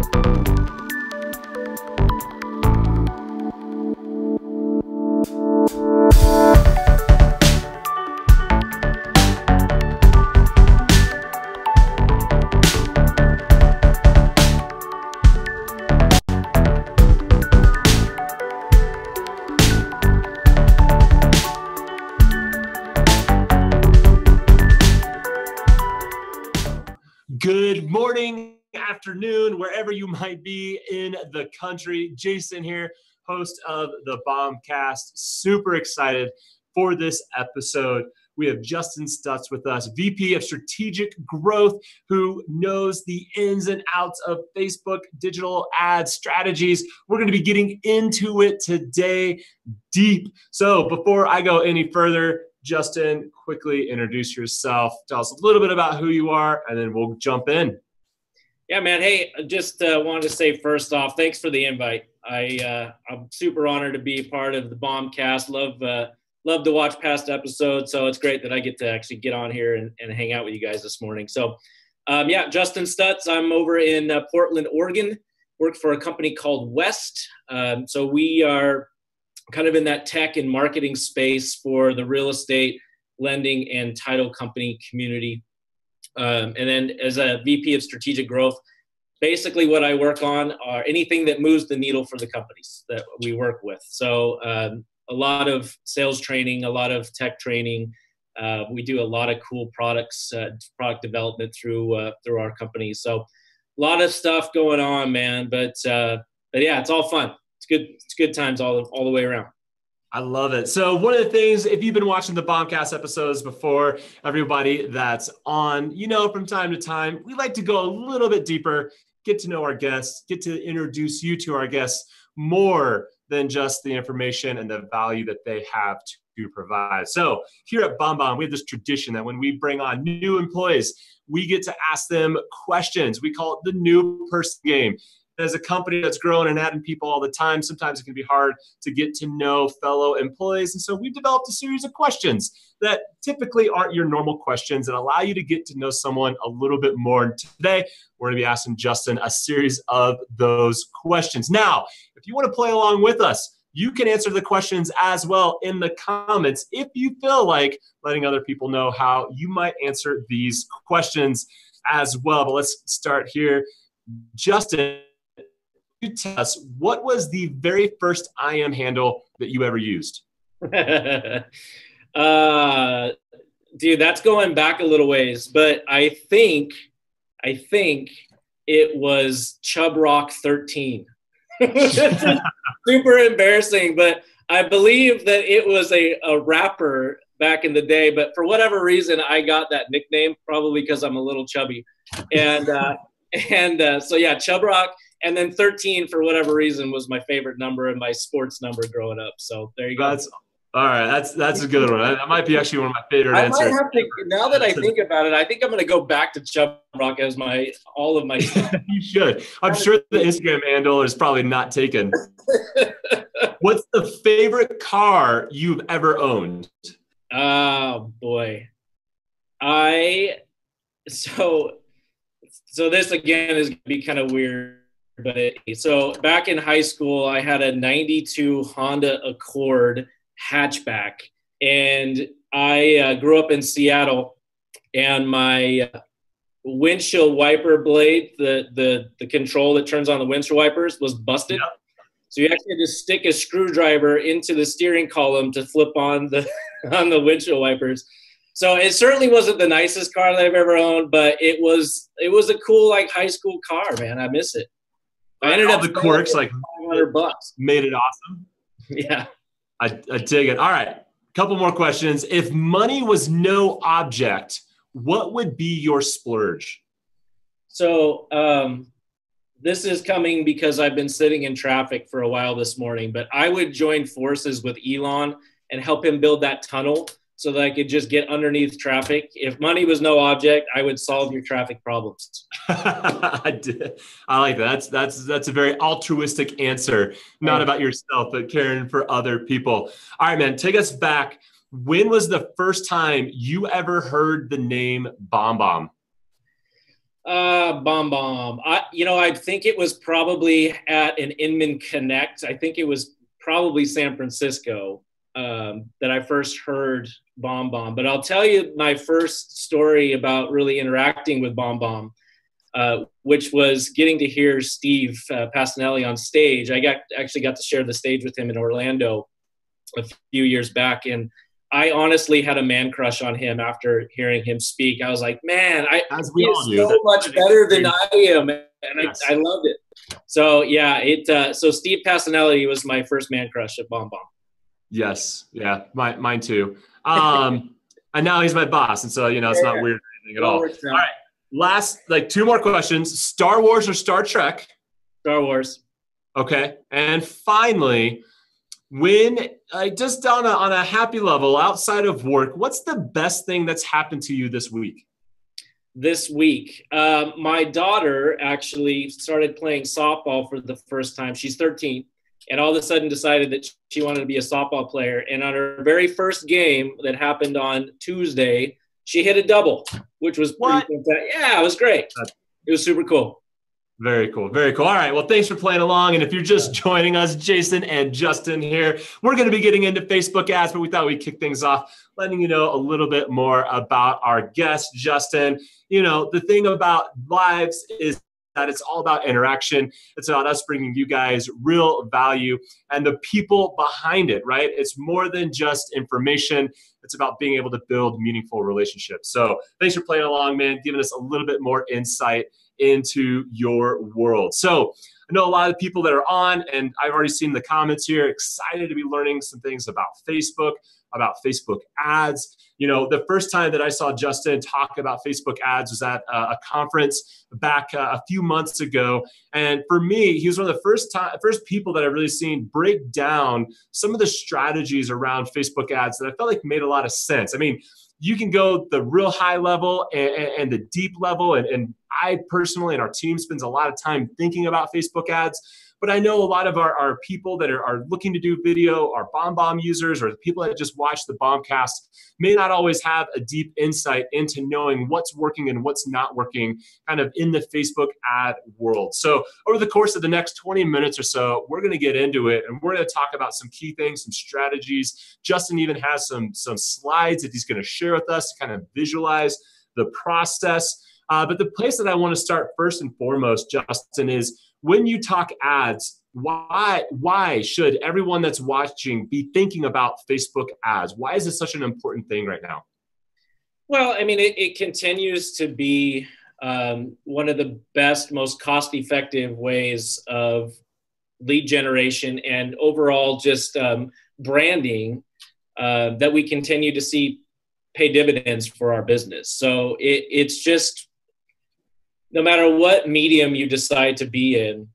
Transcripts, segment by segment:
Good morning, afternoon, wherever you might be in the country. Jason here, host of the BombCast. Super excited for this episode. We have Justin Stutz with us, VP of Strategic Growth, who knows the ins and outs of Facebook digital ad strategies. We're going to be getting into it today deep. So before I go any further, Justin, quickly introduce yourself. Tell us a little bit about who you are, and then we'll jump in. Yeah, man. Hey, just wanted to say first off, thanks for the invite. I'm super honored to be part of the BombCast. Love to watch past episodes, so it's great that I get to actually get on here and hang out with you guys this morning. So, yeah, Justin Stutz. I'm over in Portland, Oregon. Work for a company called West. So we are kind of in that tech and marketing space for the real estate, lending, and title company community. And then as a VP of strategic growth, basically what I work on are anything that moves the needle for the companies that we work with. So a lot of sales training, a lot of tech training. We do a lot of cool products, product development through our company. So a lot of stuff going on, man. But yeah, it's all fun. It's good times all the way around. I love it. So one of the things, if you've been watching the BombCast episodes before, everybody that's on, from time to time, we like to go a little bit deeper, get to know our guests, get to introduce you to our guests more than just the information and the value that they have to provide. So here at BombBomb, we have this tradition that when we bring on new employees, we get to ask them questions. We call it the new person game. As a company that's growing and adding people all the time, sometimes it can be hard to get to know fellow employees. And so we've developed a series of questions that typically aren't your normal questions that allow you to get to know someone a little bit more. And today, we're going to be asking Justin a series of those questions. Now, if you want to play along with us, you can answer the questions as well in the comments if you feel like letting other people know how you might answer these questions as well. But let's start here. Justin, tell us, what was the very first IM handle that you ever used? Dude, that's going back a little ways, but I think it was ChubRock13. Super embarrassing, but I believe that it was a rapper back in the day, but for whatever reason, I got that nickname, probably because I'm a little chubby. And so yeah, ChubRock. And then 13, for whatever reason, was my favorite number and my sports number growing up. So there you go. All right. That's a good one. That might be actually one of my favorite answers. Now that I think about it, I think I'm going to go back to ChubRock as all of my stuff. You should. I'm sure the Instagram handle is probably not taken. What's the favorite car you've ever owned? Oh, boy. So this, again, is going to be kind of weird. So back in high school, I had a 92 Honda Accord hatchback, and I grew up in Seattle, and my windshield wiper blade, the control that turns on the windshield wipers, was busted. Yep. So you actually had to stick a screwdriver into the steering column to flip on the windshield wipers. So it certainly wasn't the nicest car that I've ever owned, but it was a cool high school car, man. I miss it. I ended up the quirks $500. Made it awesome. Yeah. I dig it. All right. Couple more questions. If money was no object, what would be your splurge? So this is coming because I've been sitting in traffic for a while this morning, but I would join forces with Elon and help him build that tunnel so that I could just get underneath traffic. If money was no object, I would solve your traffic problems. I like that. That's a very altruistic answer, not about yourself, but caring for other people. All right, man, take us back. When was the first time you ever heard the name BombBomb? BombBomb. I think it was probably at an Inman Connect. I think it was probably San Francisco that I first heard BombBomb. But I'll tell you my first story about really interacting with BombBomb, which was getting to hear Steve Passanelli on stage. I actually got to share the stage with him in Orlando a few years back, and I honestly had a man crush on him after hearing him speak. I was like, man, he is so much better than I am, and yes. I loved it. So yeah, so Steve Passanelli was my first man crush at BombBomb. Yes, yeah, mine too. And now he's my boss, and so it's not weird or anything at all. All right, last two more questions: Star Wars or Star Trek? Star Wars. Okay, and finally, when just on a happy level outside of work, what's the best thing that's happened to you this week? This week, my daughter actually started playing softball for the first time. She's 13, and all of a sudden decided that she wanted to be a softball player. And on her very first game that happened on Tuesday, she hit a double, which was pretty fantastic. Yeah, it was great. It was super cool. Very cool. Very cool. All right. Well, thanks for playing along. And if you're just joining us, Jason and Justin here, we're going to be getting into Facebook ads, but we thought we'd kick things off letting you know a little bit more about our guest, Justin. The thing about lives is that it's all about interaction. It's about us bringing you guys real value and the people behind it, right? It's more than just information. It's about being able to build meaningful relationships. So thanks for playing along, man, giving us a little bit more insight into your world. So I know a lot of people that are on, and I've already seen the comments here, excited to be learning some things about Facebook ads. The first time that I saw Justin talk about Facebook ads was at a conference back a few months ago. And for me, he was one of the first people that I've really seen break down some of the strategies around Facebook ads that I felt like made a lot of sense. I mean, you can go the real high level and the deep level. And I personally and our team spends a lot of time thinking about Facebook ads. But I know a lot of our people that are looking to do video, our BombBomb users, or the people that just watch the BombCast may not always have a deep insight into knowing what's working and what's not working kind of in the Facebook ad world. So over the course of the next 20 minutes or so, we're going to get into it, and we're going to talk about some key things, some strategies. Justin even has some slides that he's going to share with us to kind of visualize the process. But the place that I want to start first and foremost, Justin, is when you talk ads, why should everyone that's watching be thinking about Facebook ads? Why is this such an important thing right now? Well, I mean, it continues to be one of the best, most cost-effective ways of lead generation and overall just branding that we continue to see pay dividends for our business. So it's just, no matter what medium you decide to be in,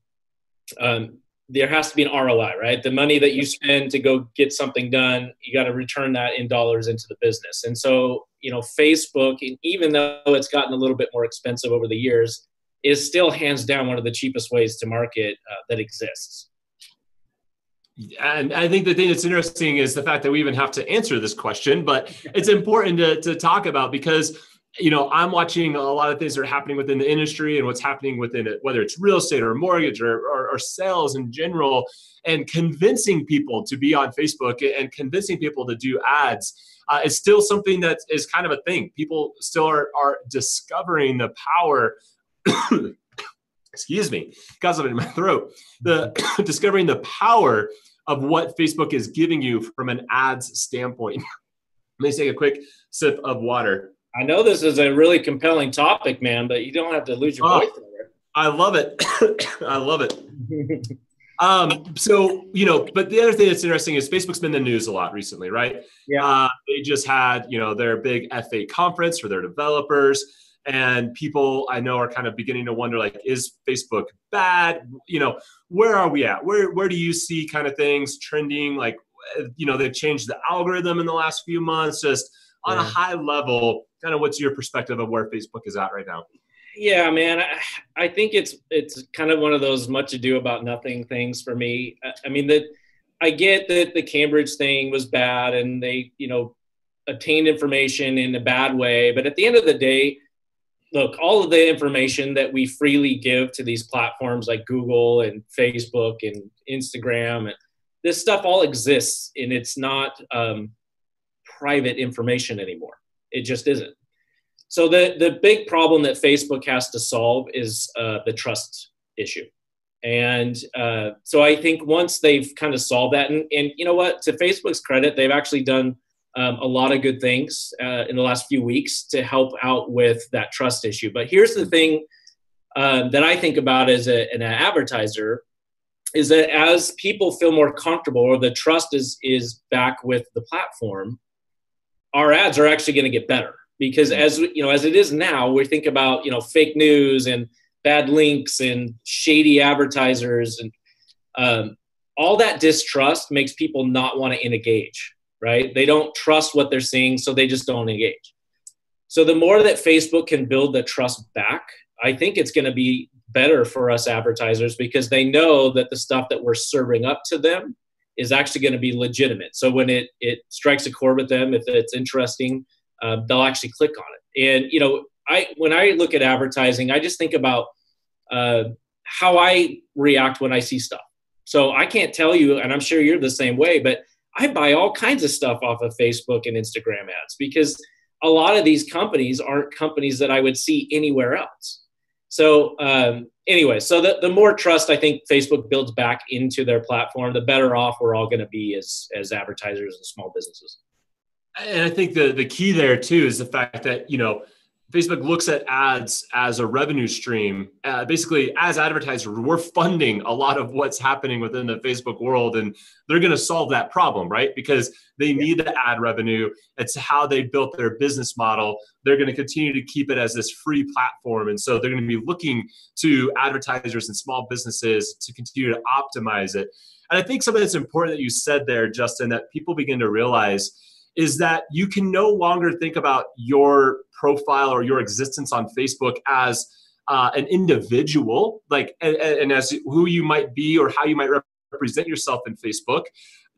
there has to be an ROI, right? The money that you spend to go get something done, you got to return that in dollars into the business. And so, Facebook, and even though it's gotten a little bit more expensive over the years, is still hands down one of the cheapest ways to market that exists. And I think the thing that's interesting is the fact that we even have to answer this question, but it's important to talk about because I'm watching a lot of things that are happening within the industry and what's happening within it, whether it's real estate or mortgage or sales in general, and convincing people to be on Facebook and convincing people to do ads is still something that is kind of a thing. People still are discovering the power, excuse me, got something in my throat, discovering the power of what Facebook is giving you from an ads standpoint. Let me take a quick sip of water. I know this is a really compelling topic, man, but you don't have to lose your voice over it. I love it. I love it. But the other thing that's interesting is Facebook's been in the news a lot recently, right? Yeah. They just had, their big F8 conference for their developers, and people I know are kind of beginning to wonder, like, is Facebook bad? Where are we at? Where do you see kind of things trending? Like, they've changed the algorithm in the last few months, just on a high level, kind of what's your perspective of where Facebook is at right now? Yeah, man, I think it's kind of one of those much ado about nothing things for me. I mean, I get that the Cambridge thing was bad and they, obtained information in a bad way. But at the end of the day, look, all of the information that we freely give to these platforms like Google and Facebook and Instagram, and this stuff all exists, and it's not private information anymore. It just isn't. So the big problem that Facebook has to solve is the trust issue. And so I think once they've kind of solved that, and you know what, to Facebook's credit, they've actually done a lot of good things in the last few weeks to help out with that trust issue. But here's the thing that I think about as an advertiser is that as people feel more comfortable or the trust is back with the platform, our ads are actually going to get better. Because as it is now, we think about, fake news and bad links and shady advertisers and all that distrust makes people not want to engage, right? They don't trust what they're seeing, so they just don't engage. So the more that Facebook can build the trust back, I think it's going to be better for us advertisers because they know that the stuff that we're serving up to them is actually going to be legitimate. So when it strikes a chord with them, if it's interesting, they'll actually click on it. And, when I look at advertising, I just think about how I react when I see stuff. So I can't tell you, and I'm sure you're the same way, but I buy all kinds of stuff off of Facebook and Instagram ads because a lot of these companies aren't companies that I would see anywhere else. So anyway, so the more trust I think Facebook builds back into their platform, the better off we're all going to be as advertisers and small businesses. And I think the key there too is the fact that, Facebook looks at ads as a revenue stream. Basically, as advertisers, we're funding a lot of what's happening within the Facebook world, and they're going to solve that problem, right? Because they need the ad revenue. It's how they built their business model. They're going to continue to keep it as this free platform. And so they're going to be looking to advertisers and small businesses to continue to optimize it. And I think something that's important that you said there, Justin, that people begin to realize is that you can no longer think about your profile or your existence on Facebook as an individual, and as who you might be or how you might represent yourself in Facebook.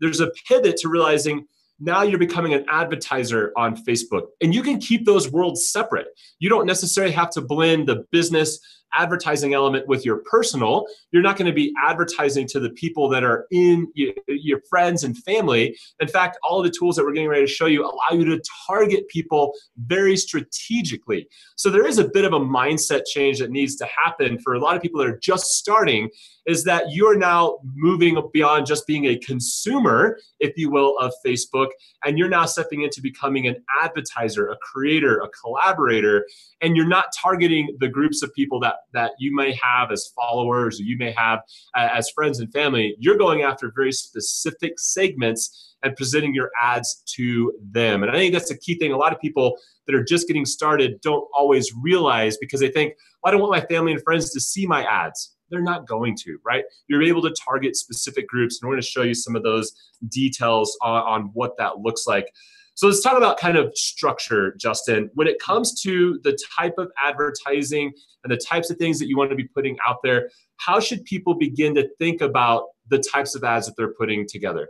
There's a pivot to realizing now you're becoming an advertiser on Facebook, and you can keep those worlds separate. You don't necessarily have to blend the business advertising element with your personal. You're not going to be advertising to the people that are in your friends and family. In fact, all of the tools that we're getting ready to show you allow you to target people very strategically. So there is a bit of a mindset change that needs to happen for a lot of people that are just starting, is that you're now moving beyond just being a consumer, if you will, of Facebook, and you're now stepping into becoming an advertiser, a creator, a collaborator, and you're not targeting the groups of people that you may have as followers or you may have as friends and family. You're going after very specific segments and presenting your ads to them. And I think that's a key thing. A lot of people that are just getting started don't always realize, because they think, well, I don't want my family and friends to see my ads. They're not going to, right? You're able to target specific groups, and we're going to show you some of those details on what that looks like. So let's talk about kind of structure, Justin. When it comes to the type of advertising and the types of things that you want to be putting out there, how should people begin to think about the types of ads that they're putting together?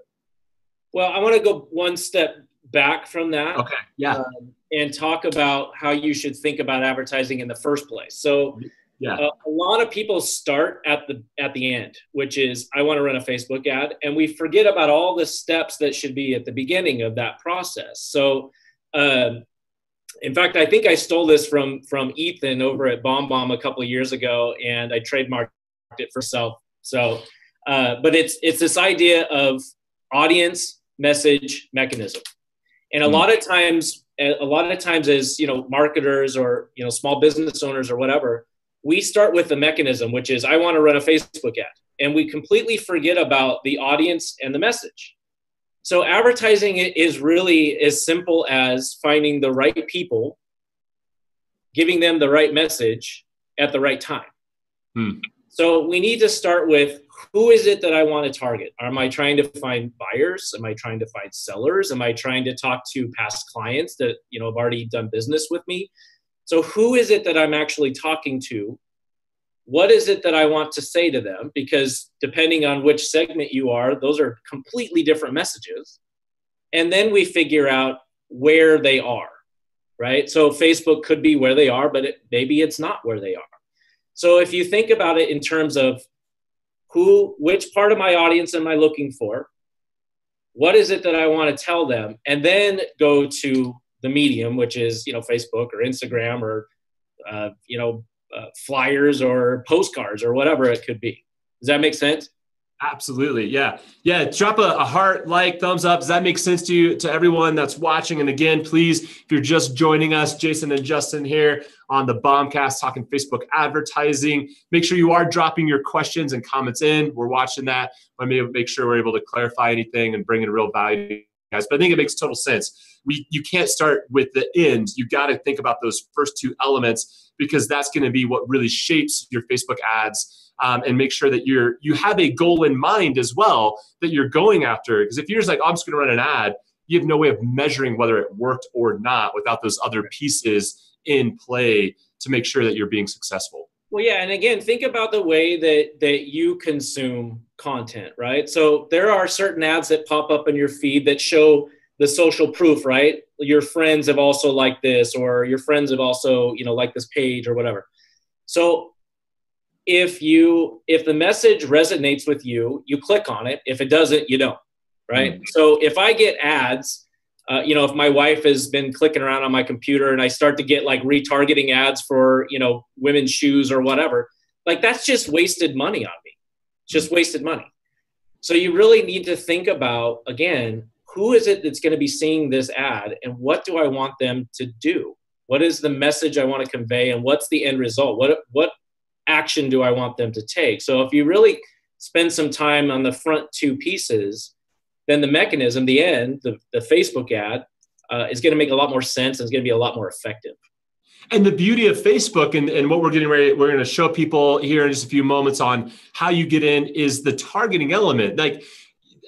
Well, I want to go one step back from that. Okay, yeah. And talk about how you should think about advertising in the first place. So yeah. A lot of people start at the end, which is, I want to run a Facebook ad. And we forget about all the steps that should be at the beginning of that process. So in fact, I think I stole this from Ethan over at BombBomb a couple of years ago, and I trademarked it for myself. So, but it's this idea of audience, message, mechanism. And a lot of times as, marketers or, small business owners or whatever, we start with the mechanism, which is, I want to run a Facebook ad. And we completely forget about the audience and the message. So advertising is really as simple as finding the right people, giving them the right message at the right time. So we need to start with, who is it that I want to target? Am I trying to find buyers? Am I trying to find sellers? Am I trying to talk to past clients that, have already done business with me? So who is it that I'm actually talking to? What is it that I want to say to them? Because depending on which segment you are, those are completely different messages. And then we figure out where they are, right? So Facebook could be where they are, but maybe it's not where they are. So if you think about it in terms of which part of my audience am I looking for? What is it that I want to tell them? And then go to the medium, which is, Facebook or Instagram or, flyers or postcards or whatever it could be. Does that make sense? Absolutely. Yeah. Yeah. Drop a heart, like, thumbs up. Does that make sense to you, to everyone that's watching? And again, please, if you're just joining us, Jason and Justin here on the BombCast talking Facebook advertising, make sure you are dropping your questions and comments in. We're watching that. Let me make sure we're able to clarify anything and bring in real value to you guys. But I think it makes total sense. You can't start with the end. You got to think about those first two elements, because that's going to be what really shapes your Facebook ads. And make sure that you have a goal in mind as well that you're going after. Because if you're just like, I'm just going to run an ad, you have no way of measuring whether it worked or not without those other pieces in play to make sure that you're being successful. Well, yeah. And again, think about the way that you consume content, right? So there are certain ads that pop up in your feed that show the social proof, right? Your friends have also liked this, or your friends have also, liked this page or whatever. So if the message resonates with you, you click on it. If it doesn't, you don't, right? Mm-hmm. So if I get ads, if my wife has been clicking around on my computer and I start to get like retargeting ads for, women's shoes or whatever, like that's just wasted money on me. It's just wasted money. So you really need to think about, again, who is it that's going to be seeing this ad and what do I want them to do? What is the message I want to convey and what's the end result? What action do I want them to take? So if you really spend some time on the front two pieces, then the mechanism, the end, the Facebook ad is going to make a lot more sense and it's going to be a lot more effective. And the beauty of Facebook and what we're going to show people here in just a few moments on how you get in is the targeting element. Like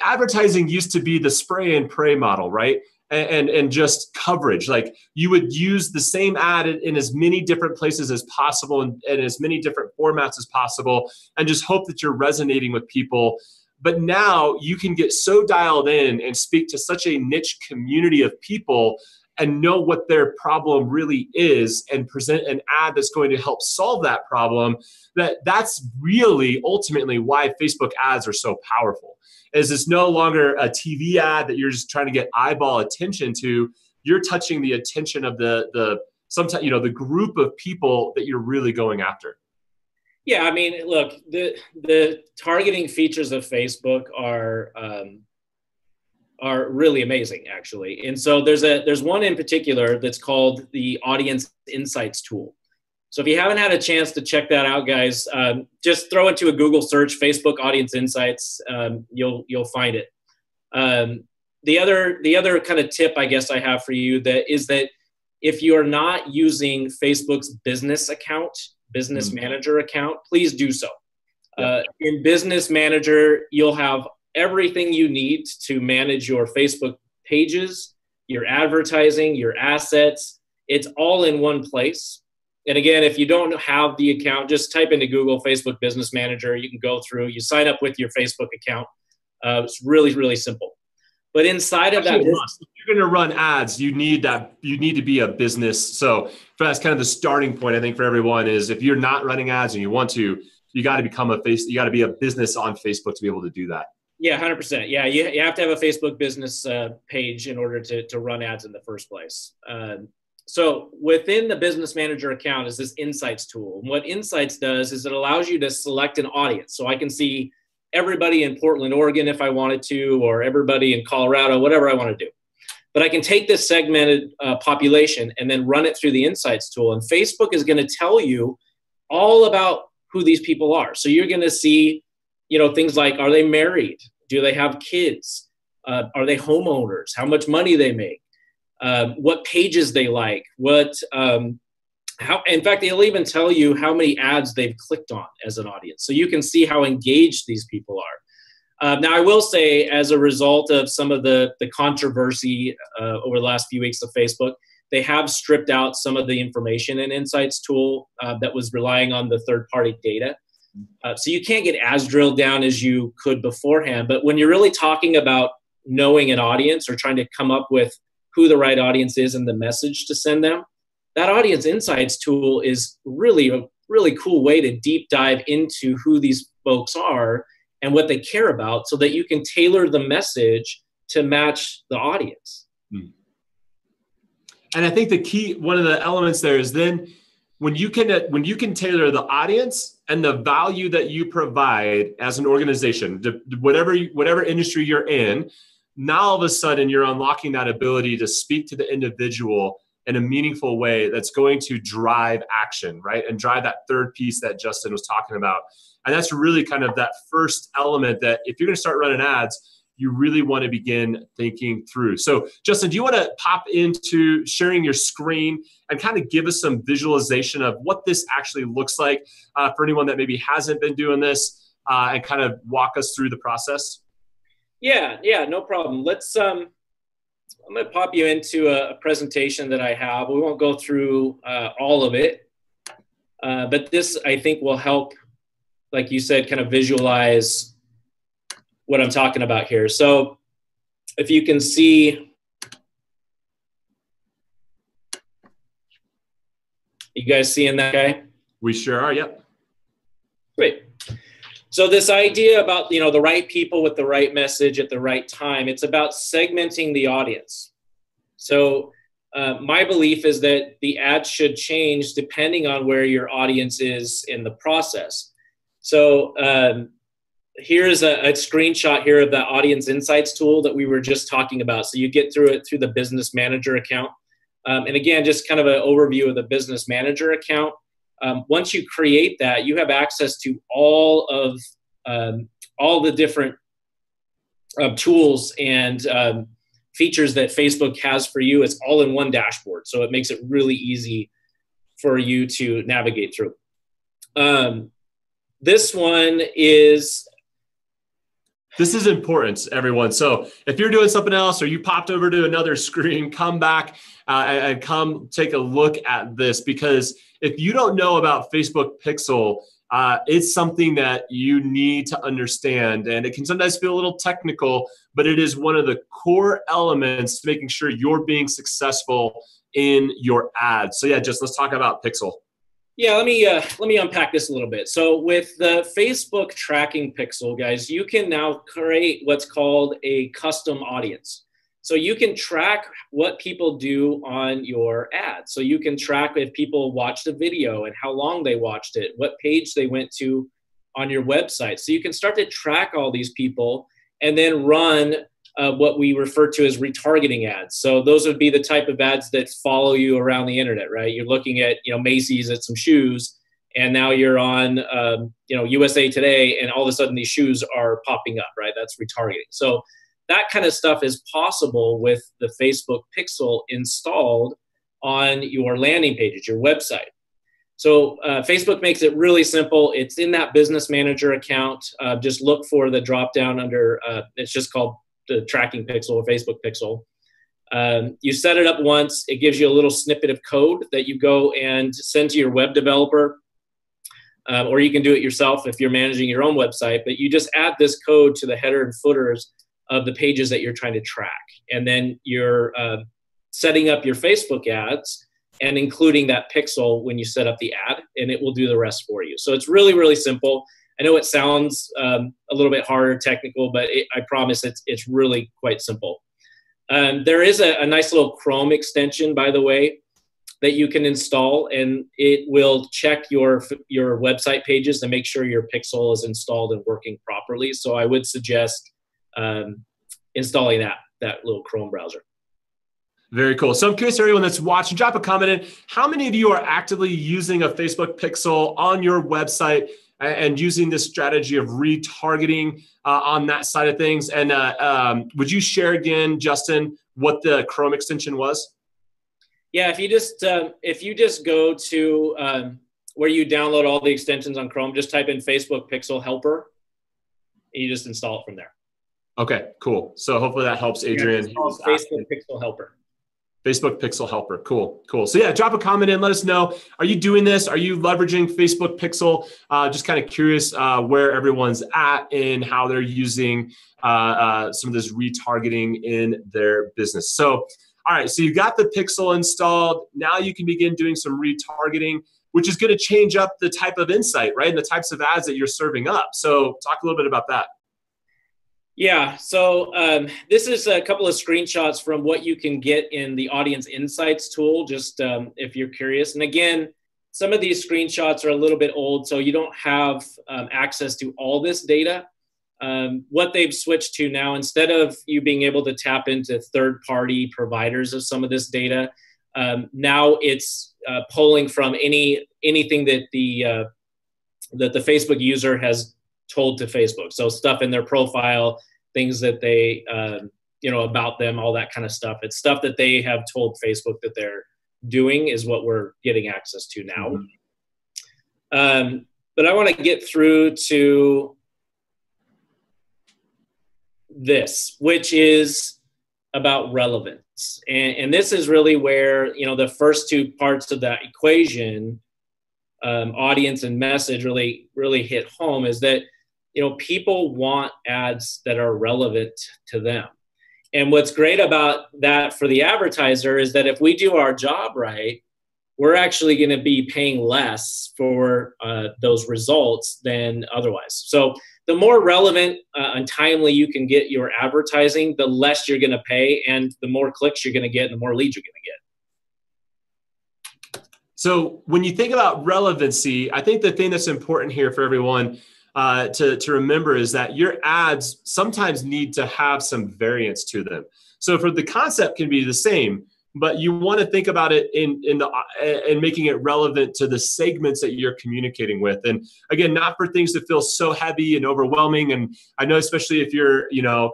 advertising used to be the spray and pray model, right? And just coverage. Like you would use the same ad in as many different places as possible and as many different formats as possible and just hope that you're resonating with people. But now you can get so dialed in and speak to such a niche community of people and know what their problem really is and present an ad that's going to help solve that problem. That's really ultimately why Facebook ads are so powerful. Is it's no longer a TV ad that you're just trying to get eyeball attention to. You're touching the attention of the group of people that you're really going after. Yeah, I mean, look, the targeting features of Facebook are really amazing, actually. And so there's one in particular that's called the Audience Insights tool. So if you haven't had a chance to check that out, guys, just throw into a Google search, Facebook Audience Insights. You'll find it. The other kind of tip I guess I have for you is that if you are not using Facebook's business account, business manager account, please do so. In Business Manager, you'll have everything you need to manage your Facebook pages, your advertising, your assets. It's all in one place. And again, if you don't have the account, just type into Google Facebook Business Manager. You can go through, you sign up with your Facebook account. It's really, really simple. But inside of that, if you're going to run ads, you need to be a business. So that's kind of the starting point, I think, for everyone is if you're not running ads and you want to, you got to be a business on Facebook to be able to do that. Yeah, 100%. Yeah, you have to have a Facebook business page in order to run ads in the first place. So within the Business Manager account is this Insights tool. And what Insights does is it allows you to select an audience. So I can see everybody in Portland, Oregon, if I wanted to, or everybody in Colorado, whatever I want to do. But I can take this segmented population and then run it through the Insights tool. And Facebook is going to tell you all about who these people are. So you're going to see, things like, are they married? Do they have kids? Are they homeowners? How much money they make? What pages they like, in fact, they'll even tell you how many ads they've clicked on as an audience. So you can see how engaged these people are. Now, I will say, as a result of some of the controversy over the last few weeks of Facebook, they have stripped out some of the information in Insights tool that was relying on the third-party data. So you can't get as drilled down as you could beforehand. But when you're really talking about knowing an audience or trying to come up with who the right audience is and the message to send them. That audience insights tool is really a really cool way to deep dive into who these folks are and what they care about so that you can tailor the message to match the audience. And I think one of the elements there is then when you can tailor the audience and the value that you provide as an organization, whatever industry you're in, now all of a sudden you're unlocking that ability to speak to the individual in a meaningful way that's going to drive action, right? And drive that third piece that Justin was talking about. And that's really kind of that first element that if you're going to start running ads, you really want to begin thinking through. So Justin, do you want to pop into sharing your screen and kind of give us some visualization of what this actually looks like for anyone that maybe hasn't been doing this and kind of walk us through the process? Yeah, no problem. I'm going to pop you into a presentation that I have. We won't go through all of it, but this I think will help, like you said, kind of visualize what I'm talking about here. So if you can see, you guys seeing that guy? We sure are, yep. Great. So this idea about, the right people with the right message at the right time, it's about segmenting the audience. So my belief is that the ads should change depending on where your audience is in the process. So here's a screenshot here of the audience insights tool that we were just talking about. So you get through it through the business manager account. And again, just kind of an overview of the business manager account. Once you create that, you have access to all the different tools and features that Facebook has for you. It's all in one dashboard. So it makes it really easy for you to navigate through. This is important, everyone. So if you're doing something else or you popped over to another screen, come back and come take a look at this, because if you don't know about Facebook Pixel, it's something that you need to understand. And it can sometimes feel a little technical, but it is one of the core elements to making sure you're being successful in your ads. So yeah, just let's talk about Pixel. Yeah, let me unpack this a little bit. So with the Facebook tracking pixel, guys, you can now create what's called a custom audience. So you can track what people do on your ad. So you can track if people watched a video and how long they watched it, what page they went to on your website. So you can start to track all these people and then run what we refer to as retargeting ads. So those would be the type of ads that follow you around the internet, right? You're looking at, Macy's at some shoes, and now you're on, USA Today, and all of a sudden these shoes are popping up, right? That's retargeting. So that kind of stuff is possible with the Facebook Pixel installed on your landing pages, your website. So Facebook makes it really simple. It's in that business manager account. Just look for the drop down under, it's just called the tracking pixel or Facebook Pixel. You set it up once. It gives you a little snippet of code that you go and send to your web developer, or you can do it yourself if you're managing your own website. But you just add this code to the header and footers of the pages that you're trying to track. And then you're setting up your Facebook ads and including that pixel when you set up the ad, and it will do the rest for you. So it's really, really simple. I know it sounds a little bit harder, technical, but I promise it's really quite simple. There is a nice little Chrome extension, by the way, that you can install, and it will check your website pages to make sure your pixel is installed and working properly. So I would suggest installing that little Chrome browser. Very cool. So I'm curious, everyone that's watching, drop a comment in. How many of you are actively using a Facebook Pixel on your website and using this strategy of retargeting on that side of things? And would you share again, Justin, what the Chrome extension was? Yeah, if you just go to where you download all the extensions on Chrome, just type in Facebook Pixel Helper, and you just install it from there. Okay, cool. So hopefully that helps Adrian. Facebook Pixel Helper. Facebook Pixel Helper. Cool. So yeah, drop a comment in. Let us know. Are you doing this? Are you leveraging Facebook Pixel? Just kind of curious where everyone's at and how they're using some of this retargeting in their business. So all right, so you got the pixel installed. Now you can begin doing some retargeting, which is going to change up the type of insight, right? And the types of ads that you're serving up. So talk a little bit about that. Yeah, so this is a couple of screenshots from what you can get in the Audience Insights tool, just if you're curious. And again, some of these screenshots are a little bit old, so you don't have access to all this data. What they've switched to now, instead of you being able to tap into third-party providers of some of this data, now it's pulling from anything that the Facebook user has told to Facebook. So stuff in their profile, things that they, about them, all that kind of stuff. It's stuff that they have told Facebook that they're doing is what we're getting access to now. Mm-hmm. But I want to get through to this, which is about relevance. And this is really where, the first two parts of that equation, audience and message, really hit home, is that people want ads that are relevant to them. And what's great about that for the advertiser is that if we do our job right, we're actually going to be paying less for those results than otherwise. So the more relevant and timely you can get your advertising, the less you're going to pay, and the more clicks you're going to get, and the more leads you're going to get. So when you think about relevancy, I think the thing that's important here for everyone to remember is that your ads sometimes need to have some variance to them. So for the concept can be the same, but you want to think about it in making it relevant to the segments that you're communicating with. And again, not for things to feel so heavy and overwhelming. And I know, especially if you're,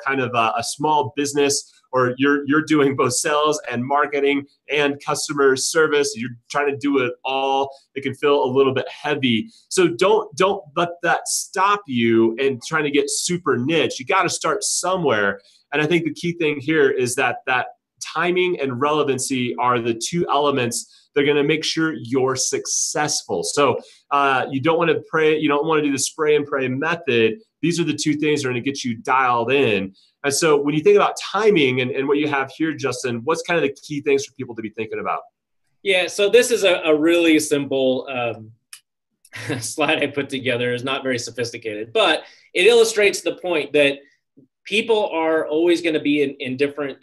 kind of a small business, or you're doing both sales and marketing and customer service, you're trying to do it all, it can feel a little bit heavy. So don't let that stop you and trying to get super niche. You got to start somewhere. And I think the key thing here is that timing and relevancy are the two elements that are going to make sure you're successful. So you don't want to pray, you don't want to do the spray and pray method. These are the two things that are going to get you dialed in. And so when you think about timing and what you have here, Justin, what's kind of the key things for people to be thinking about? Yeah, so this is a really simple slide I put together. It's not very sophisticated, but it illustrates the point that people are always going to be in different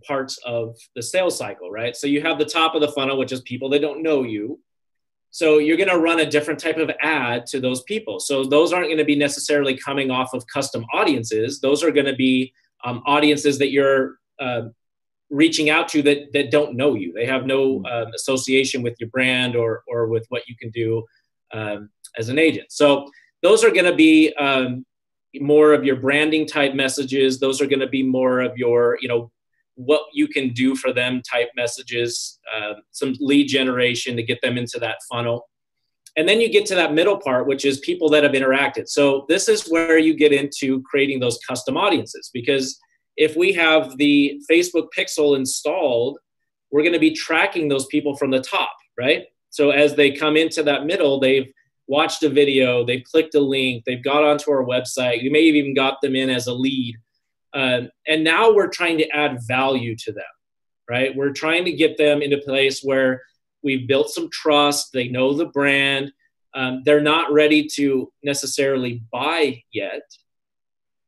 parts of the sales cycle, right? So you have the top of the funnel, which is people that don't know you. So you're going to run a different type of ad to those people. So those aren't going to be necessarily coming off of custom audiences. Those are going to be audiences that you're reaching out to that don't know you. They have no association with your brand or with what you can do as an agent. So those are going to be more of your branding type messages. Those are going to be more of your, what you can do for them type messages, some lead generation to get them into that funnel. And then you get to that middle part, which is people that have interacted. So this is where you get into creating those custom audiences, because if we have the Facebook pixel installed, we're going to be tracking those people from the top, right? So as they come into that middle, they've watched a video, they've clicked a link, they've got onto our website. You may have even got them in as a lead. And now we're trying to add value to them, right? We're trying to get them into a place where we've built some trust. They know the brand. They're not ready to necessarily buy yet,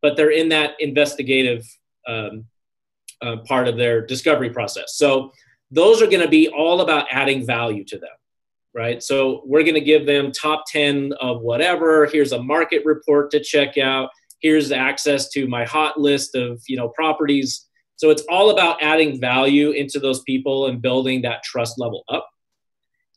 but they're in that investigative part of their discovery process. So those are going to be all about adding value to them, right? So we're going to give them top 10 of whatever. Here's a market report to check out. Here's access to my hot list of, properties. So it's all about adding value into those people and building that trust level up.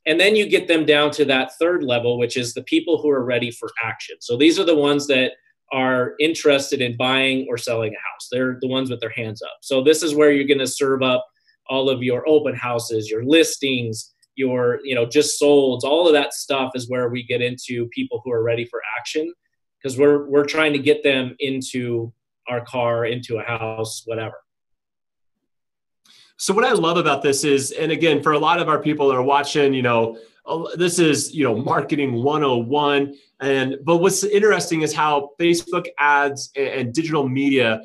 And then you get them down to that third level, which is the people who are ready for action. So these are the ones that are interested in buying or selling a house. They're the ones with their hands up. So this is where you're going to serve up all of your open houses, your listings, your, just solds. All of that stuff is where we get into people who are ready for action, because we're trying to get them into our car, into a house, whatever. So what I love about this is, and again, for a lot of our people that are watching, this is, marketing 101. But what's interesting is how Facebook ads and digital media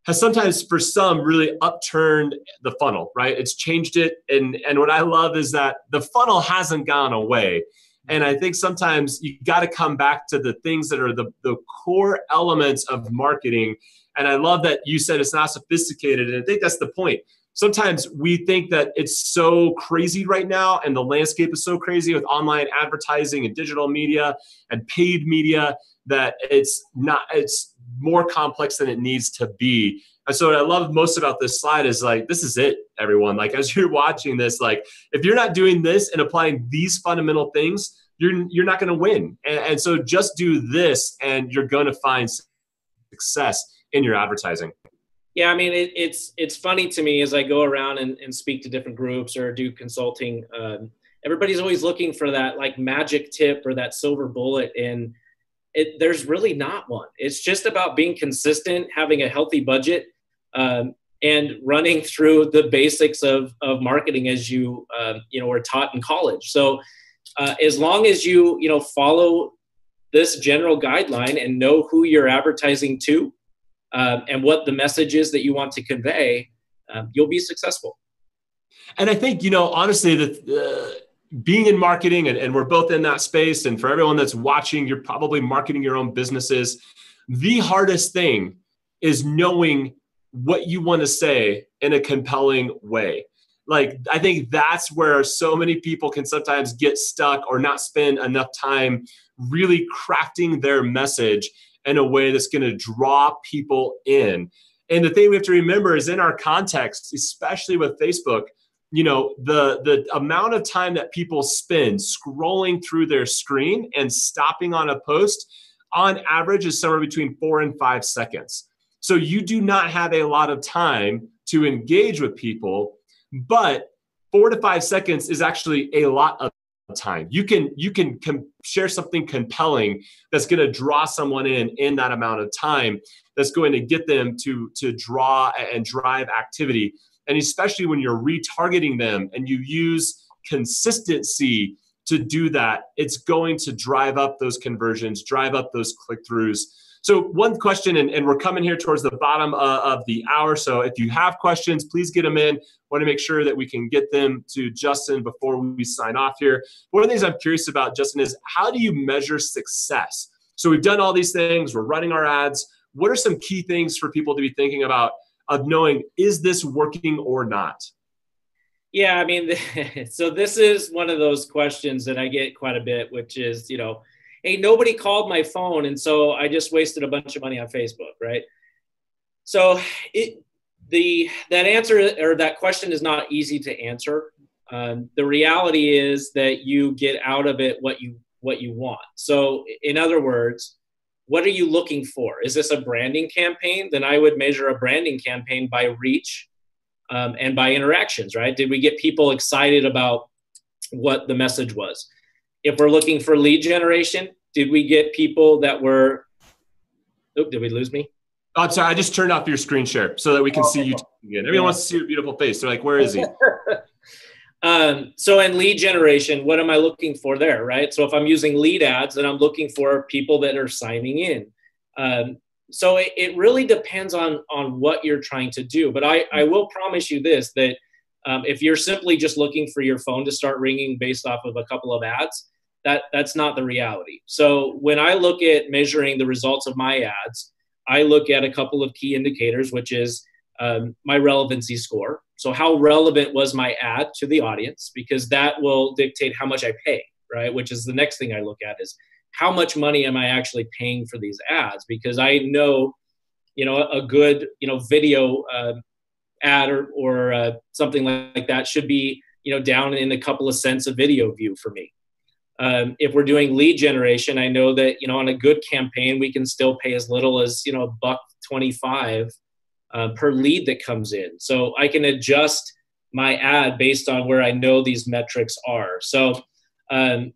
has sometimes for some really upturned the funnel, right? It's changed it. And what I love is that the funnel hasn't gone away. And I think sometimes you got to come back to the things that are the core elements of marketing. And I love that you said it's not sophisticated. And I think that's the point. Sometimes we think that it's so crazy right now and the landscape is so crazy with online advertising and digital media and paid media that it's more complex than it needs to be. And so what I love most about this slide is like, this is it, everyone. Like, as you're watching this, like, if you're not doing this and applying these fundamental things, you're not going to win. And so just do this and you're going to find success in your advertising. Yeah, I mean, it's funny to me as I go around and speak to different groups or do consulting. Everybody's always looking for that like magic tip or that silver bullet, and there's really not one. It's just about being consistent, having a healthy budget, and running through the basics of marketing as you were taught in college. So as long as you follow this general guideline and know who you're advertising to, and what the message is that you want to convey, you'll be successful. And I think, honestly, that being in marketing, and we're both in that space, and for everyone that's watching, you're probably marketing your own businesses. The hardest thing is knowing what you want to say in a compelling way. Like, I think that's where so many people can sometimes get stuck or not spend enough time really crafting their message in a way that's going to draw people in. And the thing we have to remember is in our context, especially with Facebook, the amount of time that people spend scrolling through their screen and stopping on a post on average is somewhere between 4 and 5 seconds. So you do not have a lot of time to engage with people, but 4 to 5 seconds is actually a lot of time. You can share something compelling that's going to draw someone in that amount of time, that's going to get them to draw and drive activity. And especially when you're retargeting them and you use consistency to do that, it's going to drive up those conversions, drive up those click-throughs. So one question, and we're coming here towards the bottom of the hour. So if you have questions, please get them in. Want to make sure that we can get them to Justin before we sign off here. One of the things I'm curious about, Justin, is how do you measure success? So we've done all these things. We're running our ads. What are some key things for people to be thinking about of knowing, is this working or not? Yeah, I mean, so this is one of those questions that I get quite a bit, which is, hey, nobody called my phone, and so I just wasted a bunch of money on Facebook, right? So that answer or that question is not easy to answer. The reality is that you get out of it what you want. So in other words, what are you looking for? Is this a branding campaign? Then I would measure a branding campaign by reach and by interactions, right? Did we get people excited about what the message was? If we're looking for lead generation, did we get people that were, did we lose me? Oh, I'm sorry. I just turned off your screen share so that we can see you again. Everyone wants to see your beautiful face. They're like, where is he? So in lead generation, what am I looking for there, right? So if I'm using lead ads, then I'm looking for people that are signing in. So it really depends on what you're trying to do. But I will promise you this, that if you're simply just looking for your phone to start ringing based off of a couple of ads, that's not the reality. So when I look at measuring the results of my ads, I look at a couple of key indicators, which is my relevancy score. So how relevant was my ad to the audience? Because that will dictate how much I pay, right? Which is the next thing I look at is how much money am I actually paying for these ads? Because I know, a good, video ad or something like that should be, down in a couple of cents a video view for me. If we're doing lead generation, I know that, on a good campaign, we can still pay as little as, $1.25 per lead that comes in. So I can adjust my ad based on where I know these metrics are. So I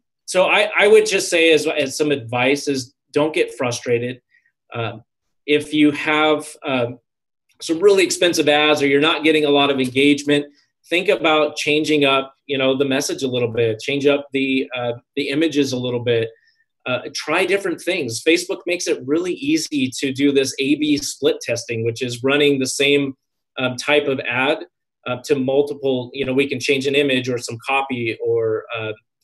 would just say as some advice is don't get frustrated. If you have some really expensive ads or you're not getting a lot of engagement, think about changing up, the message a little bit, change up the images a little bit. try different things. Facebook makes it really easy to do this A/B split testing, which is running the same type of ad to multiple, we can change an image or some copy or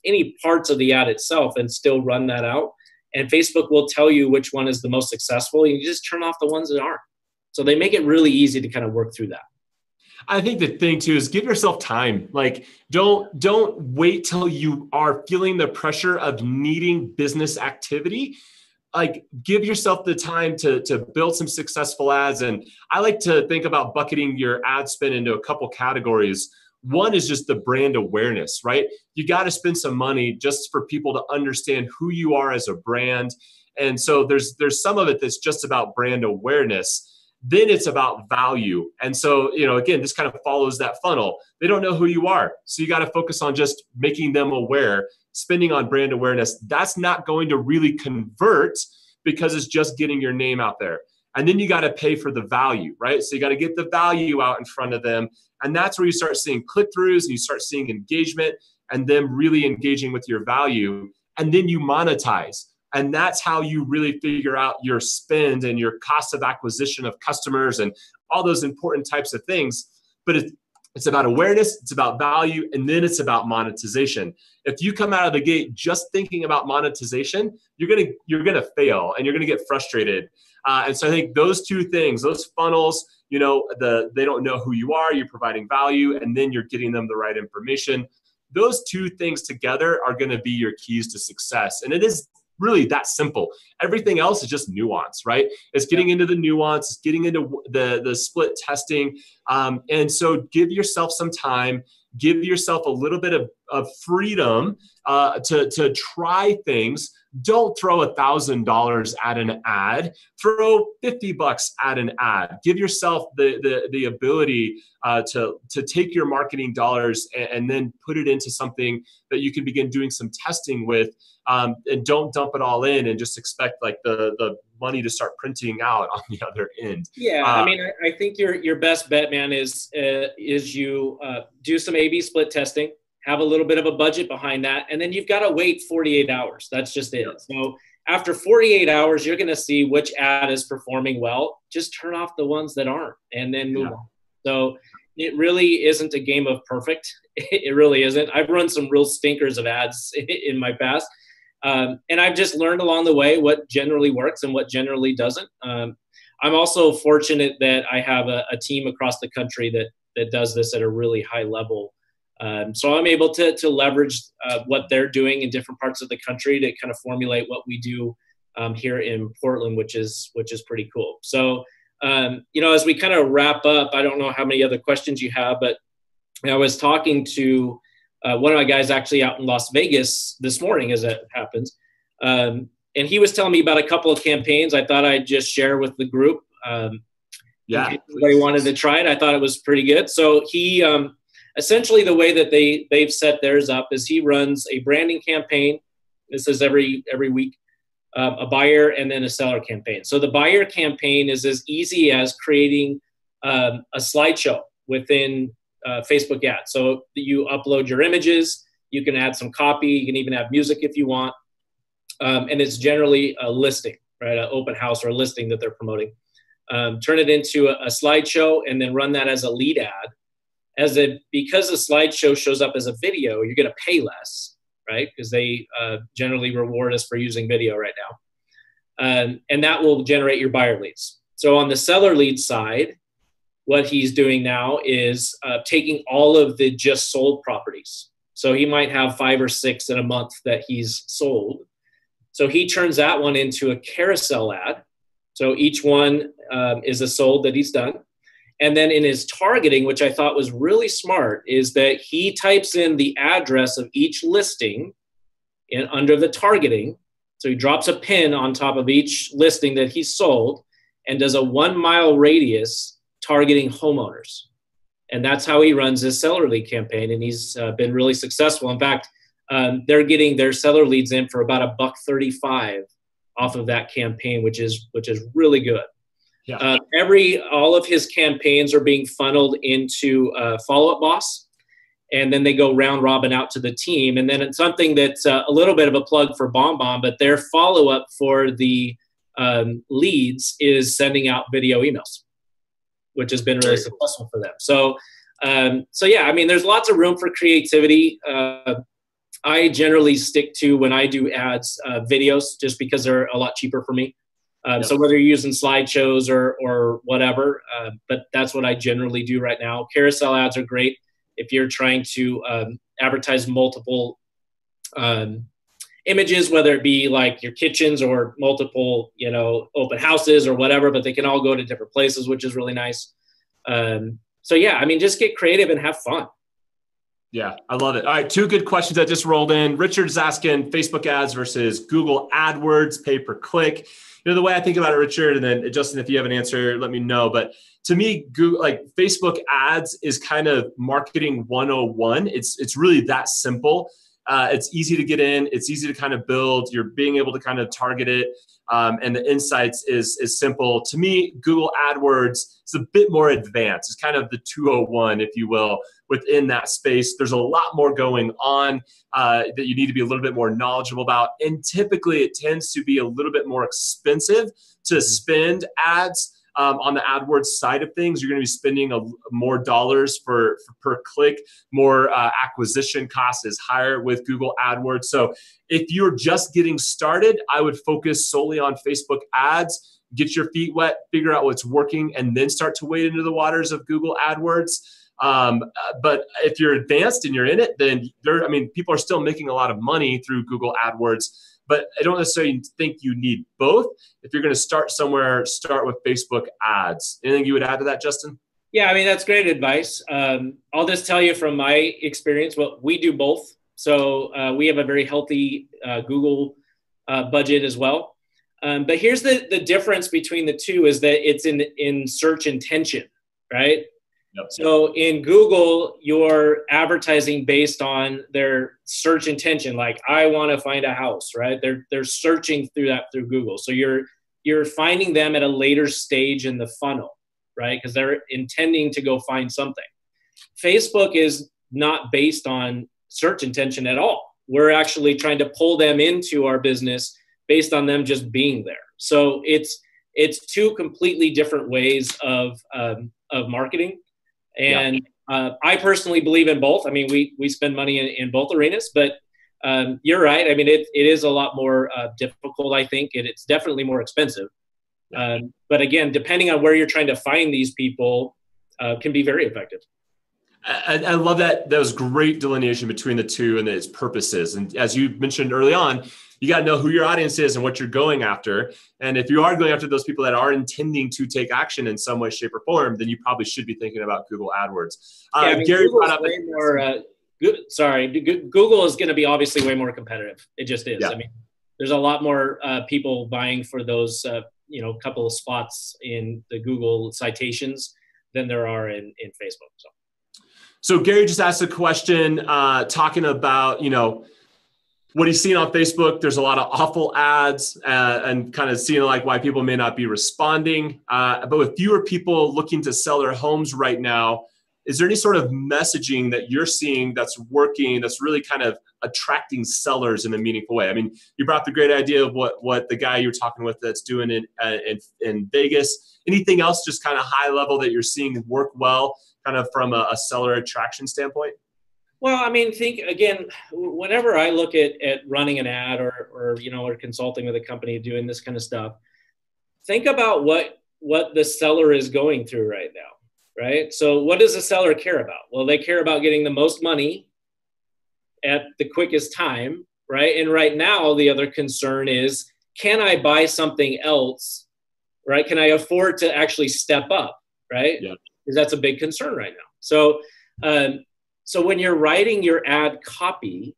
any parts of the ad itself and still run that out. And Facebook will tell you which one is the most successful. You just turn off the ones that aren't. So they make it really easy to kind of work through that. I think the thing too is give yourself time. Like don't wait till you are feeling the pressure of needing business activity. Like give yourself the time to build some successful ads. And I like to think about bucketing your ad spend into a couple categories. One is just the brand awareness, right? You got to spend some money just for people to understand who you are as a brand. And so there's some of it that's just about brand awareness. Then it's about value. And so, again, this kind of follows that funnel. They don't know who you are. So you got to focus on just making them aware, spending on brand awareness. That's not going to really convert because it's just getting your name out there. And then you got to pay for the value, right? So you got to get the value out in front of them. And that's where you start seeing click-throughs and you start seeing engagement and them really engaging with your value. And then you monetize. And that's how you really figure out your spend and your cost of acquisition of customers and all those important types of things. But it's about awareness, it's about value, and then it's about monetization. If you come out of the gate just thinking about monetization, you're gonna fail and you're gonna get frustrated. And so I think those two things, those funnels, they don't know who you are, you're providing value, and then you're getting them the right information. Those two things together are gonna be your keys to success. And it is really that simple. Everything else is just nuance, right? It's getting into the nuance, it's getting into the split testing. And so give yourself some time, give yourself a little bit of freedom to try things. Don't throw $1,000 at an ad. Throw $50 at an ad. Give yourself the ability to take your marketing dollars and then put it into something that you can begin doing some testing with. And don't dump it all in and just expect like the money to start printing out on the other end. Yeah, I think your best bet, man, is you do some A/B split testing. Have a little bit of a budget behind that, and then you've got to wait 48 hours. That's just it. So after 48 hours, you're going to see which ad is performing well. Just turn off the ones that aren't, and then move on. So it really isn't a game of perfect. It really isn't. I've run some real stinkers of ads in my past, and I've just learned along the way what generally works and what generally doesn't. I'm also fortunate that I have a team across the country that does this at a really high level. So I'm able to leverage what they're doing in different parts of the country to kind of formulate what we do here in Portland, which is pretty cool. So, as we kind of wrap up, I don't know how many other questions you have, but I was talking to one of my guys actually out in Las Vegas this morning, as it happens. And he was telling me about a couple of campaigns I thought I'd just share with the group. If anybody wanted to try it, I thought it was pretty good. So he... essentially, the way that they've set theirs up is he runs a branding campaign. This is every week, a buyer and then a seller campaign. So the buyer campaign is as easy as creating a slideshow within Facebook ads. So you upload your images, you can add some copy, you can even add music if you want. And it's generally a listing, right? An open house or a listing that they're promoting. Turn it into a slideshow and then run that as a lead ad. Because the slideshow shows up as a video, you're going to pay less, right? Because they generally reward us for using video right now. And that will generate your buyer leads. So on the seller lead side, what he's doing now is taking all of the just sold properties. So he might have 5 or 6 in a month that he's sold. So he turns that one into a carousel ad. So each one is a sold that he's done. And then in his targeting, which I thought was really smart, is that he types in the address of each listing under the targeting. So he drops a pin on top of each listing that he sold and does a 1-mile radius targeting homeowners. And that's how he runs his seller lead campaign. And he's been really successful. In fact, they're getting their seller leads in for about $1.35 off of that campaign, which is really good. Yeah. All of his campaigns are being funneled into Follow Up Boss. and then they go round robin out to the team. And then it's something that's a little bit of a plug for BombBomb, but their follow-up for the leads is sending out video emails, which has been really successful for them. So yeah, I mean, there's lots of room for creativity. I generally stick to, when I do ads, videos, just because they're a lot cheaper for me. So whether you're using slideshows or whatever, but that's what I generally do right now. Carousel ads are great if you're trying to advertise multiple images, whether it be like your kitchens or multiple, open houses or whatever, but they can all go to different places, which is really nice. So yeah, I mean, just get creative and have fun. Yeah, I love it. All right, 2 good questions that just rolled in. Richard's asking Facebook ads versus Google AdWords, pay per click. The way I think about it, Richard, and then Justin, if you have an answer, let me know. But to me, Google, like Facebook ads is kind of marketing 101. It's really that simple. It's easy to get in. It's easy to kind of build. You're being able to kind of target it. And the insights is simple. To me, Google AdWords is a bit more advanced. It's kind of the 201, if you will, within that space. There's a lot more going on that you need to be a little bit more knowledgeable about. And typically, it tends to be a little bit more expensive to spend ads. On the AdWords side of things, you're going to be spending more dollars for per click. More acquisition cost is higher with Google AdWords. So if you're just getting started, I would focus solely on Facebook ads, get your feet wet, figure out what's working, and then start to wade into the waters of Google AdWords. But if you're advanced and you're in it, then people are still making a lot of money through Google AdWords. But I don't necessarily think you need both. If you're going to start somewhere, start with Facebook ads. Anything you would add to that, Justin? Yeah, I mean, that's great advice. I'll just tell you from my experience, we do both. So we have a very healthy Google budget as well. But here's the difference between the two is that it's in search intention, right? Yep. So in Google, you're advertising based on their search intention. Like, I want to find a house, right? They're searching through Google. So you're finding them at a later stage in the funnel, right? Because they're intending to go find something. Facebook is not based on search intention at all. We're actually trying to pull them into our business based on them just being there. So it's 2 completely different ways of marketing. And I personally believe in both. I mean, we spend money in both arenas, but you're right. I mean, it is a lot more difficult, I think. It's definitely more expensive. But again, depending on where you're trying to find these people, can be very effective. I love that. That was great delineation between the two and its purposes. And as you mentioned early on, you got to know who your audience is and what you're going after. And if you are going after those people that are intending to take action in some way, shape, or form, then you probably should be thinking about Google AdWords. Gary brought up Google is going to be obviously way more competitive. It just is. Yeah. I mean, there's a lot more people vying for those, couple of spots in the Google citations than there are in Facebook. So Gary just asked a question talking about, what he's seeing on Facebook. There's a lot of awful ads and kind of seeing like why people may not be responding. But with fewer people looking to sell their homes right now, is there any sort of messaging that you're seeing that's working, that's really kind of attracting sellers in a meaningful way? I mean, you brought up the great idea of what the guy you were talking with that's doing in Vegas. Anything else just kind of high level that you're seeing work well kind of from a seller attraction standpoint? Well, I mean, think again, whenever I look at running an ad or consulting with a company doing this kind of stuff, think about what the seller is going through right now, right? So what does the seller care about? Well, they care about getting the most money at the quickest time, right? And right now, the other concern is, can I buy something else, right? Can I afford to actually step up, right? Yeah. Because that's a big concern right now. So when you're writing your ad copy,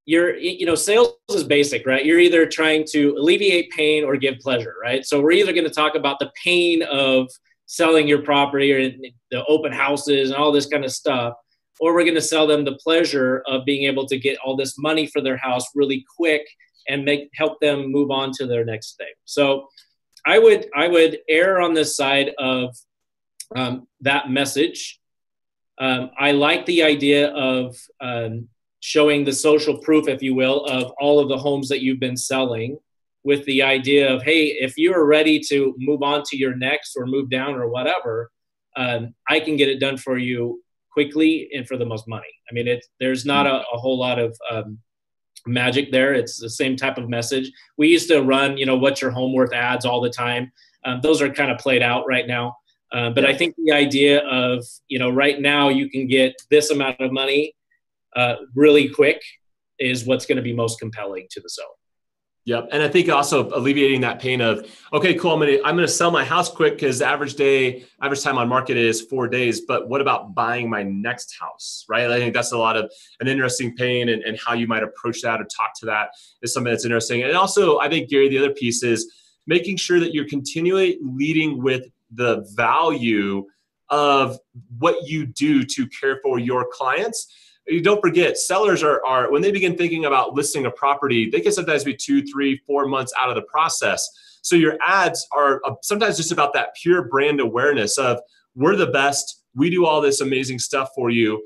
sales is basic, right? You're either trying to alleviate pain or give pleasure, right? So we're either going to talk about the pain of selling your property or the open houses and all this kind of stuff, or we're going to sell them the pleasure of being able to get all this money for their house really quick and help them move on to their next thing. So I would err on the side of that message. I like the idea of showing the social proof, if you will, of all of the homes that you've been selling, with the idea of, hey, if you are ready to move on to your next or move down or whatever, I can get it done for you quickly and for the most money. I mean, there's not a whole lot of magic there. It's the same type of message. We used to run, what's your home worth ads all the time. Those are kind of played out right now. But I think the idea of, right now you can get this amount of money really quick is what's going to be most compelling to the seller. Yep. And I think also alleviating that pain of, okay, cool, I'm gonna sell my house quick because average time on market is 4 days. But what about buying my next house, right? I think that's a lot of an interesting pain, and how you might approach that or talk to that is something that's interesting. And also, I think, Gary, the other piece is making sure that you're continually leading with the value of what you do to care for your clients. You don't forget, sellers are when they begin thinking about listing a property, they can sometimes be 2, 3, 4 months out of the process. So your ads are sometimes just about that pure brand awareness of, we're the best, we do all this amazing stuff for you.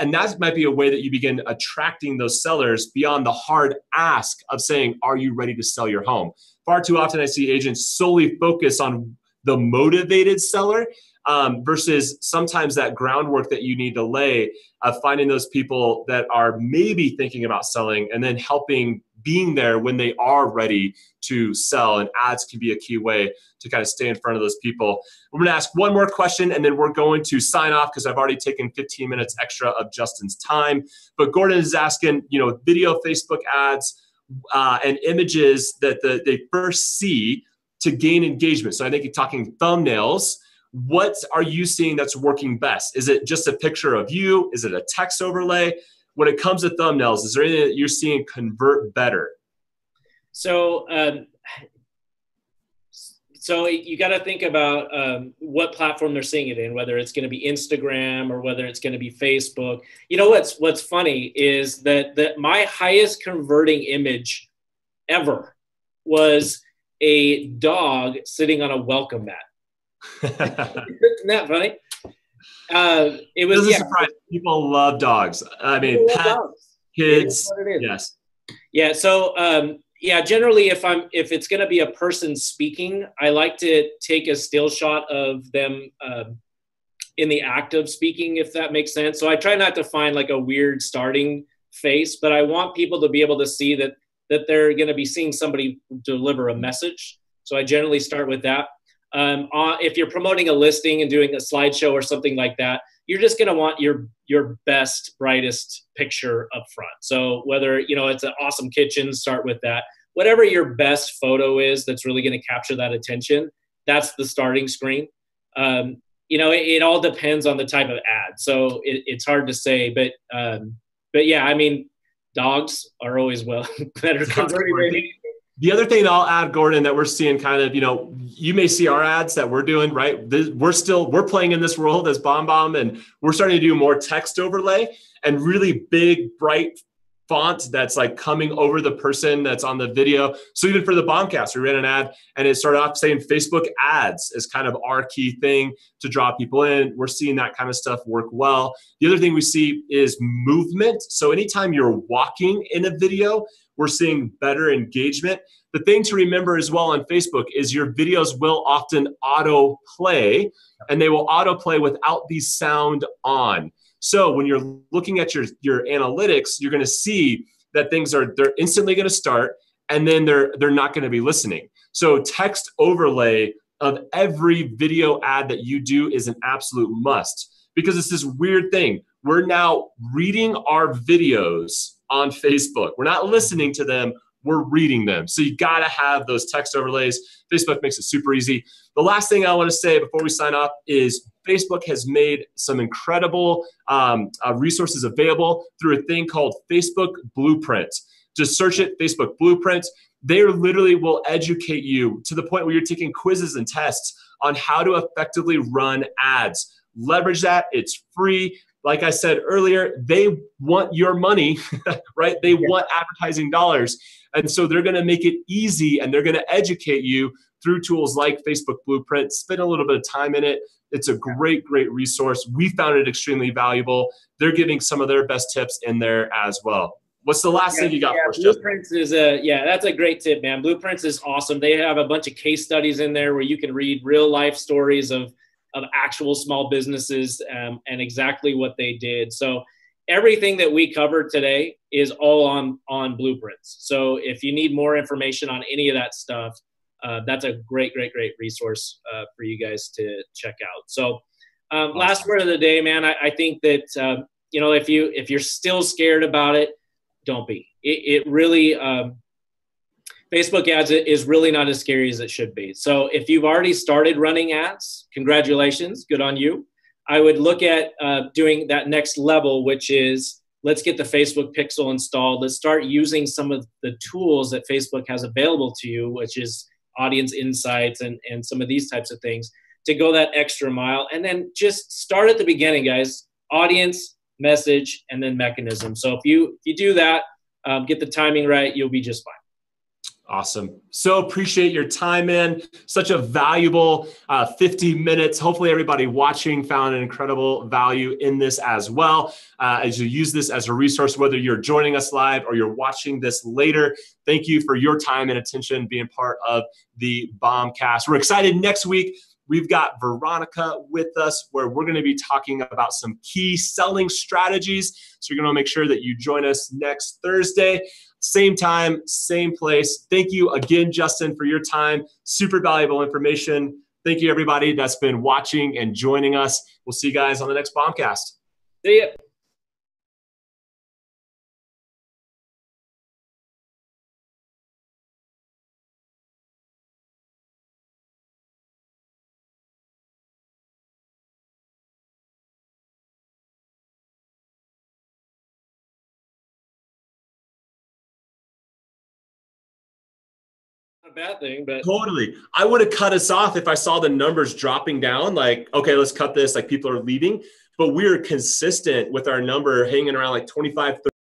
And that might be a way that you begin attracting those sellers beyond the hard ask of saying, are you ready to sell your home? Far too often I see agents solely focus on the motivated seller versus sometimes that groundwork that you need to lay of finding those people that are maybe thinking about selling, and then helping being there when they are ready to sell. And ads can be a key way to kind of stay in front of those people. We're going to ask one more question, and then we're going to sign off because I've already taken 15 minutes extra of Justin's time. But Gordon is asking, video, Facebook ads, and images that they first see to gain engagement. So I think you're talking thumbnails. What are you seeing that's working best? Is it just a picture of you? Is it a text overlay? When it comes to thumbnails, is there anything that you're seeing convert better? So you got to think about what platform they're seeing it in, whether it's going to be Instagram or whether it's going to be Facebook. What's funny is that my highest converting image ever was a dog sitting on a welcome mat. Isn't that funny? It was doesn't surprise me. People love dogs. I mean, pets, kids. Yes. Yeah. So generally, if it's going to be a person speaking, I like to take a still shot of them in the act of speaking, if that makes sense. So I try not to find like a weird starting face, but I want people to be able to see that they're going to be seeing somebody deliver a message. So I generally start with that. If you're promoting a listing and doing a slideshow or something like that, you're just going to want your best, brightest picture up front. So whether, it's an awesome kitchen, start with that. Whatever your best photo is that's really going to capture that attention, that's the starting screen. It all depends on the type of ad. So it's hard to say, but yeah, I mean, dogs are always better converting. The other thing I'll add, Gordon, that we're seeing kind of, you may see our ads that we're doing, right? We're playing in this world as BombBomb, and we're starting to do more text overlay and really big, bright font that's like coming over the person that's on the video. So even for the BombCast, we ran an ad and it started off saying Facebook ads is kind of our key thing to draw people in. We're seeing that kind of stuff work well. The other thing we see is movement. So anytime you're walking in a video, we're seeing better engagement. The thing to remember as well on Facebook is your videos will often auto play, and they will auto play without the sound on. So when you're looking at your analytics, you're going to see that they're instantly going to start, and then they're not going to be listening. So text overlay of every video ad that you do is an absolute must, because it's this weird thing. We're now reading our videos on Facebook. We're not listening to them, we're reading them. So you got to have those text overlays. Facebook makes it super easy. The last thing I want to say before we sign off is Facebook has made some incredible resources available through a thing called Facebook Blueprint. Just search it, Facebook Blueprint. They literally will educate you to the point where you're taking quizzes and tests on how to effectively run ads. Leverage that. It's free. Like I said earlier, they want your money, right? They want advertising dollars. And so they're going to make it easy, and they're going to educate you through tools like Facebook Blueprint. Spend a little bit of time in it. It's a great, great resource. We found it extremely valuable. They're giving some of their best tips in there as well. What's the last thing you got for us, Justin? Blueprints is that's a great tip, man. Blueprints is awesome. They have a bunch of case studies in there where you can read real life stories of actual small businesses and exactly what they did. So everything that we covered today is all on Blueprints. So if you need more information on any of that stuff, that's a great, great, great resource for you guys to check out. So awesome. Last word of the day, man. I think that if you're still scared about it, don't be. It really Facebook ads is really not as scary as it should be. So if you've already started running ads, congratulations, good on you. I would look at doing that next level, which is let's get the Facebook pixel installed. Let's start using some of the tools that Facebook has available to you, which is audience insights and some of these types of things, to go that extra mile. And then just start at the beginning, guys. Audience, message, and then mechanism. So if you do that, get the timing right, you'll be just fine. Awesome. So appreciate your time, man. Such a valuable 50 minutes. Hopefully everybody watching found an incredible value in this as well. As you use this as a resource, whether you're joining us live or you're watching this later, thank you for your time and attention being part of the BombCast. We're excited next week. We've got Veronica with us where we're going to be talking about some key selling strategies. So you're going to make sure that you join us next Thursday. Same time, same place. Thank you again, Justin, for your time. Super valuable information. Thank you, everybody that's been watching and joining us. We'll see you guys on the next BombCast. See ya. A bad thing, but totally. I would have cut us off if I saw the numbers dropping down, like, okay, let's cut this, like people are leaving, but we're consistent with our number hanging around like 25, 30.